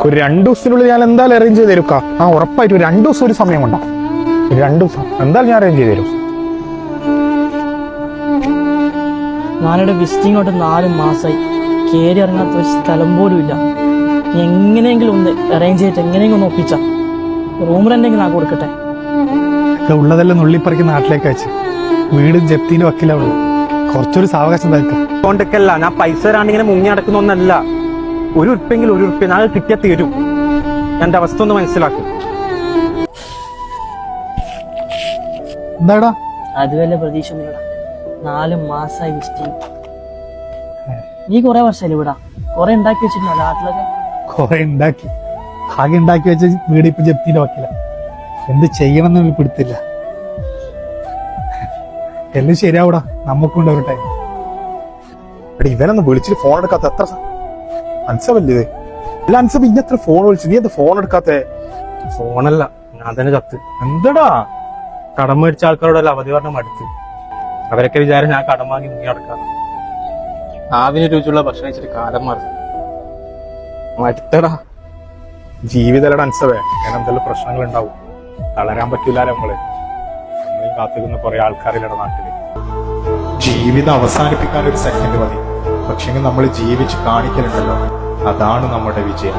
ഒരു 2 ദിവസത്തിനുള്ളിൽ ഞാൻ എന്തായാലും അറേഞ്ച് ചെയ്ത് തരും. ഉറപ്പായിട്ട് ഒരു 2 ദിവസം ഒരു സമയം കൊണ്ടാ. 2 ദിവസം എന്തായാലും ഞാൻ അറേഞ്ച് ചെയ്ത് തരും. ഞാനിവിടെ വിസിറ്റിംഗ് തൊട്ട് 4 മാസമായി. കയറി ഇറങ്ങാത്ത ഒരു സ്ഥലം പോലും ഇല്ല. നീ എങ്ങനെയെങ്കിലും ഒന്ന് അറേഞ്ച് ചെയ്തിട്ട് എങ്ങനെയെങ്കിലും ഒന്ന് ഒപ്പിച്ച റൂം റെന്റെങ്കിലും ഞാൻ കൊടുക്കട്ടെ. ഉള്ളതെല്ലാം നുള്ളിപ്പറിക്ക് നാട്ടിലേക്ക് അയച്ച് വീടും ജപ്തിന്റെ വക്കിലുള്ളൂ. കുറച്ചൊരു സാവകാശം തയ്ക്കും. അതുകൊണ്ടൊക്കെയല്ല ഞാൻ പൈസ തരാണ്ട് ഇങ്ങനെ മുങ്ങി നടക്കുന്ന ഒന്നല്ല. ഒരു ഉറുപ്പെങ്കിൽ ഒരു ഉറുപ്പ്യ ഞാൻ കിട്ടിയാൽ തീരും. എന്റെ അവസ്ഥ ഒന്ന് മനസ്സിലാക്കും. എന്താടാ അത് വല്ല പ്രതീക്ഷ ഒന്നുമില്ലടാ. 4 മാസമായി വിസിറ്റിംഗ്. നീ കുറെ വർഷമല്ലേ ഇവിടെ? കുറെ ഉണ്ടാക്കി വെച്ചിട്ടുണ്ടോ നാട്ടിലൊക്കെ? കൊറേ ഉണ്ടാക്കി. ആകെ ഉണ്ടാക്കി വെച്ച വീട് ഇപ്പൊ ജപ്തിന്റെ വക്കില. എന്ത് ചെയ്യണമെന്ന് പിടുത്തില്ല. എല്ലാം ശരിയാവൂടാ, നമുക്കുണ്ട് ഒരു ടൈം. എടാ ഇവനൊന്ന് വിളിച്ചിട്ട് ഫോൺ എടുക്കാത്ത എത്ര അൻസബല്ലേ ഇത്? അല്ല അൻസബ് ഇന്നത്ര ഫോൺ വിളിച്ചു, നീ എന്താ ഫോൺ എടുക്കാത്ത? ഫോണല്ല, ഞാൻ തന്നെ ചത്ത്. എന്താടാ കടം മേടിച്ച ആൾക്കാരോടല്ല അവധി പറഞ്ഞ മടുത്ത്. അവരൊക്കെ വിചാരം ഞാൻ കടം വാങ്ങി മുങ്ങി നടക്കാം. ആവിന് രുചിയുള്ള ഭക്ഷണം വെച്ചിട്ട് കാലം മാറി മടുത്തടാ. ജീവിതലട അൻസബേ, ഞാൻ എന്തെല്ലാം പ്രശ്നങ്ങൾ ഉണ്ടാവും. തളരാൻ പറ്റൂല നമ്മള്. നമ്മളീ കാത്തിരുന്ന കുറെ ആൾക്കാരില്ലട നാട്ടില്. ജീവിതം അവസാനിപ്പിക്കാൻ ഒരു സെക്കൻഡ് മതി, പക്ഷെങ്കിൽ നമ്മൾ ജീവിച്ച് കാണിക്കലുണ്ടല്ലോ, അതാണ് നമ്മുടെ വിജയം.